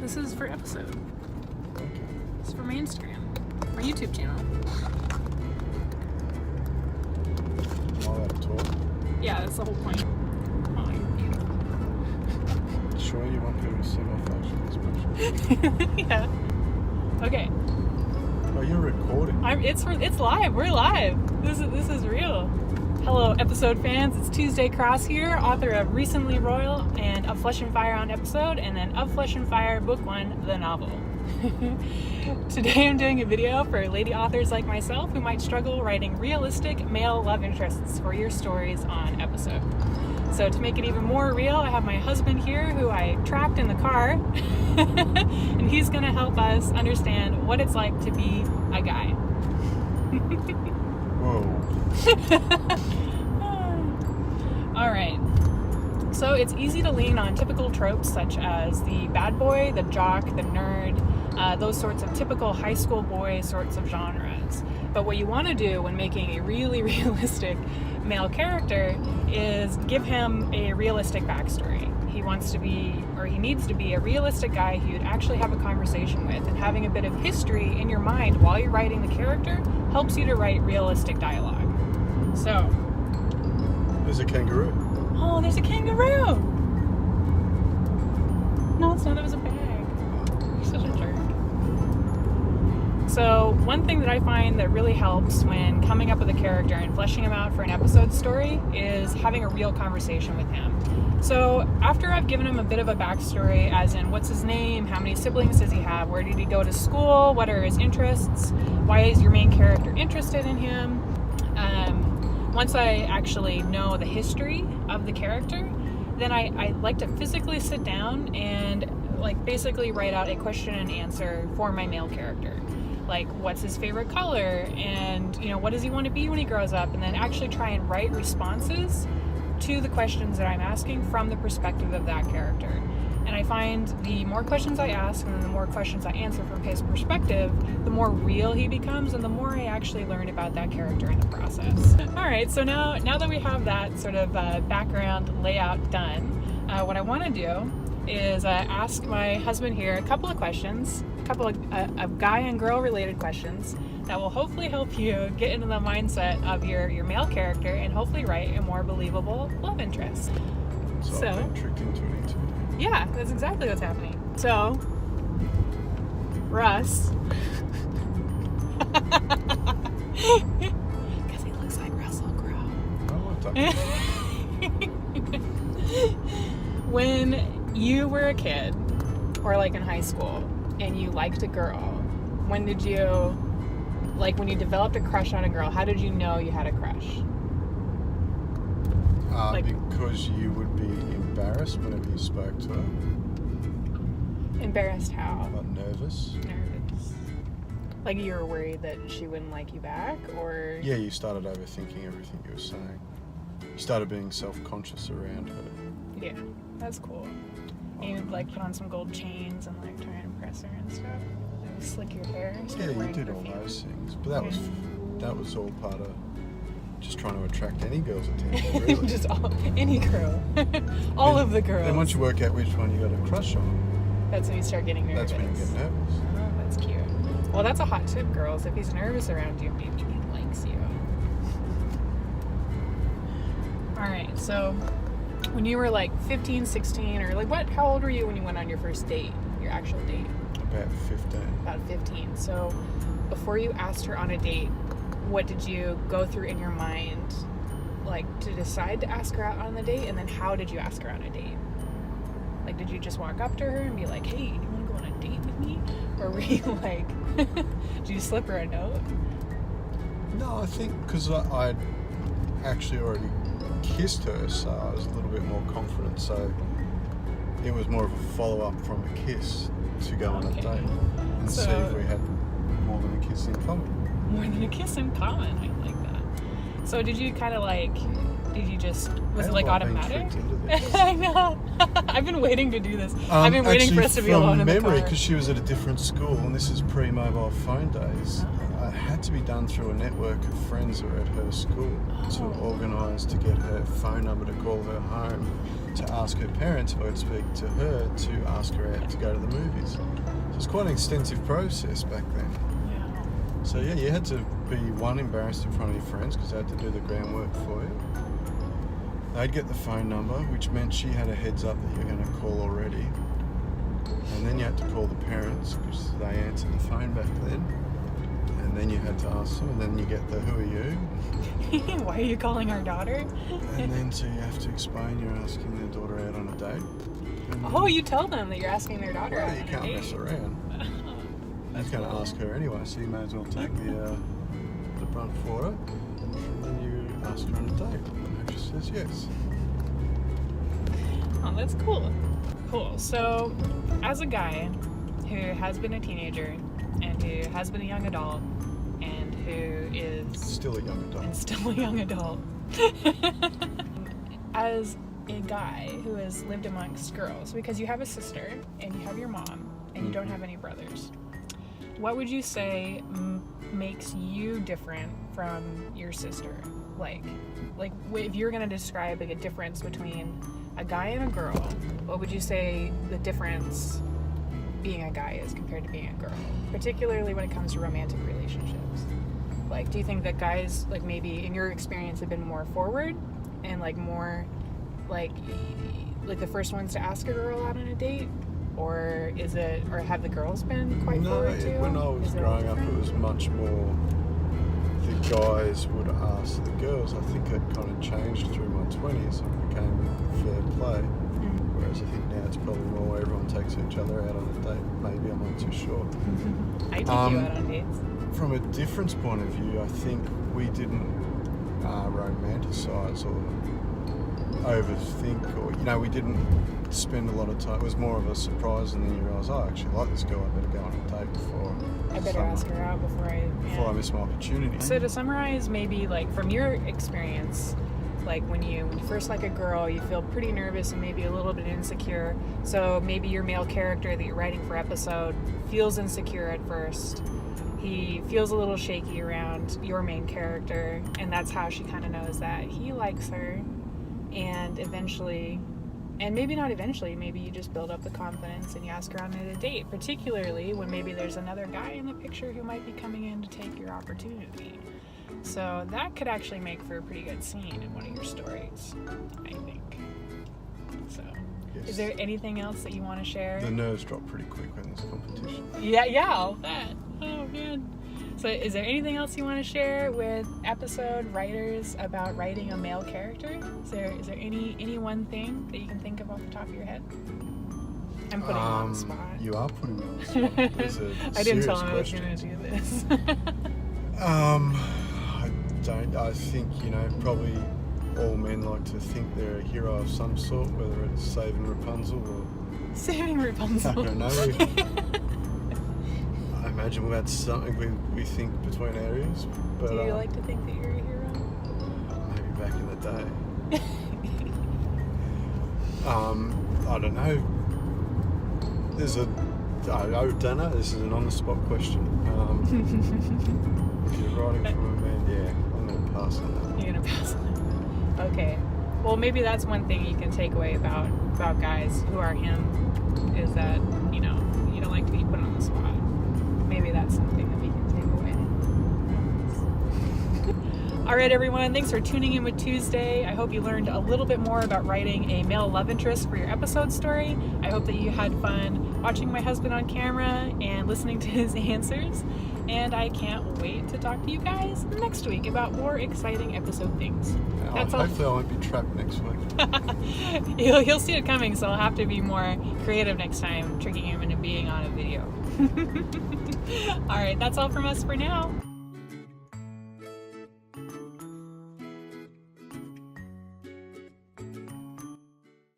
This is for episode. Okay. It's for my Instagram. My YouTube channel. Am I allowed to talk? Yeah, that's the whole point. Oh, you're beautiful. Sure you want people to see my facial expression? Yeah. Okay. Oh, you're recording. It's live. We're live. This is real. Hello, episode fans. It's Tuesday Cross here, author of Recently Royal and Of Flesh and Fire on episode, and then Of Flesh and Fire Book 1, the novel. Today I'm doing a video for lady authors like myself who might struggle writing realistic male love interests for your stories on episode. So to make it even more real, I have my husband here who I trapped in the car, and he's going to help us understand what it's like to be a guy. Whoa. All right. So it's easy to lean on typical tropes such as the bad boy, the jock, the nerd, those sorts of typical high school boy sorts of genres. But what you want to do when making a really realistic male character is give him a realistic backstory. He wants to be, or he needs to be, a realistic guy who you'd actually have a conversation with, and having a bit of history in your mind while you're writing the character helps you to write realistic dialogue. So, There's a kangaroo. oh, there's a kangaroo! No, it's not. It was a bag. You're such a jerk. So, one thing that I find that really helps when coming up with a character and fleshing him out for an episode story is having a real conversation with him. So, after I've given him a bit of a backstory, as in what's his name, how many siblings does he have, where did he go to school, what are his interests, why is your main character interested in him, once I actually know the history of the character, then I like to physically sit down and basically write out a question and answer for my male character. Like, what's his favorite color, and what does he want to be when he grows up, and then actually try and write responses to the questions that I'm asking from the perspective of that character. And I find the more questions I ask and the more questions I answer from his perspective, the more real he becomes and the more I actually learn about that character in the process. All right, so now that we have that sort of background layout done, what I want to do is ask my husband here a couple of questions, a couple of guy and girl related questions that will hopefully help you get into the mindset of your male character and hopefully write a more believable love interest. So I've been tricked into it too. Yeah, that's exactly what's happening. So, Russ. Because he looks like Russell Crowe. Oh, what When you were a kid, or in high school, and you liked a girl, when did you, when you developed a crush on a girl, how did you know you had a crush? Because you would be embarrassed whenever you spoke to her. Embarrassed how? Nervous. Nervous. Like you were worried that she wouldn't like you back, or? Yeah, you started overthinking everything you were saying. You started being self-conscious around her. Yeah, that's cool. You'd put on some gold chains and try and impress her and stuff. Slick your hair. Yeah, you did all those things, but that was all part of just trying to attract any girl's attention, really. Just any girl. All of the girls. Then once you work out which one you got a crush on, that's when you start getting nervous. That's when you get nervous. Oh, that's cute. Well, that's a hot tip, girls. If he's nervous around you, maybe he likes you. Alright, so when you were 15, 16, or how old were you when you went on your first date? Your actual date? About 15. About 15. So before you asked her on a date, what did you go through in your mind, to decide to ask her out on the date? And then how did you ask her on a date? Did you just walk up to her and be like, hey, do you want to go on a date with me? Or were you did you slip her a note? No, I think because I'd actually already kissed her, so I was a little bit more confident. So it was more of a follow-up from a kiss to go on a date and see if we had more than a kiss in common. More than a kiss in common. I like that. So did you kind of did you just, was it automatic? I know. I've been waiting to do this. I've been waiting for us to be alone in the car. From memory, because she was at a different school, and this is pre-mobile phone days, it had to be done through a network of friends who were at her school to organise to get her phone number to call her home. to ask her parents if I'd speak to her to ask her out to go to the movies. So it's quite an extensive process back then. Yeah. So yeah, you had to be embarrassed in front of your friends because they had to do the groundwork for you. They'd get the phone number, which meant she had a heads up that you're going to call already. And then you had to call the parents because they answered the phone back then. And then you had to ask them, and then you get the who are you? Why are you calling our daughter? And then so you have to explain you're asking their daughter out on a date. Oh, you tell them that you're asking their daughter out Well, you on a can't date. mess around. You're going to ask her anyway, so you may as well take the brunt for her. And then you ask her on a date. And hope she says yes. Oh, that's cool. Cool. So, as a guy who has been a teenager and who has been a young adult and who is Still a young adult. and still a young adult, as a guy who has lived amongst girls, because you have a sister and you have your mom and you don't have any brothers, what would you say makes you different from your sister? Like if you're going to describe like a difference between a guy and a girl, what would you say the difference being a guy is compared to being a girl, particularly when it comes to romantic relationships? Like, do you think that guys, like, maybe in your experience have been more forward and like more like the first ones to ask a girl out on a date, or have the girls been quite forward too? When I was growing up, it was much more the guys would ask the girls. I think it kind of changed through my 20s and became fair play. Whereas I think now it's probably more everyone takes each other out on a date. Maybe, I'm not too sure. I take you out on dates. From a difference point of view, I think we didn't romanticize or overthink, or we didn't spend a lot of time. It was more of a surprise, and then you realise, I actually like this girl. I better go on a date before I better ask her out before I miss my opportunity. So to summarize, maybe like from your experience, like when you first like a girl, you feel pretty nervous and maybe a little bit insecure. So maybe your male character that you're writing for episode feels insecure at first. He feels a little shaky around your main character, and that's how she kind of knows that he likes her. And eventually, and maybe not eventually, maybe you just build up the confidence and you ask her out on a date, particularly when maybe there's another guy in the picture who might be coming in to take your opportunity. So that could actually make for a pretty good scene in one of your stories, I think. So, Yes. Is there anything else that you want to share? The nerves drop pretty quick when there's competition. Yeah, all that. Oh, man. So is there anything else you want to share with episode writers about writing a male character? Is there any one thing that you can think of off the top of your head? I'm putting you on the spot. You are putting me on the spot. There's a I didn't tell him question. I was going to do this. I don't. I think, probably all men like to think they're a hero of some sort, whether it's saving Rapunzel or... Saving Rapunzel. I don't know. I imagine that's something we think between our ears. But, do you like to think that you're a hero? Maybe back in the day. I don't know. I don't know. This is an on-the-spot question. If you're writing from a man, yeah, I'm going to pass on that. You're gonna pass on it. Okay. Well, maybe that's one thing you can take away about guys who are him, is that, you don't like to be put on the spot. Maybe that's something that we can take away. All right, everyone. Thanks for tuning in with Tuesday. I hope you learned a little bit more about writing a male love interest for your episode story. I hope that you had fun watching my husband on camera and listening to his answers. And I can't wait to talk to you guys next week about more exciting episode things. That's all. Hopefully I won't be trapped next week. He'll see it coming, so I'll have to be more creative next time, tricking him into being on a video. All right, that's all from us for now.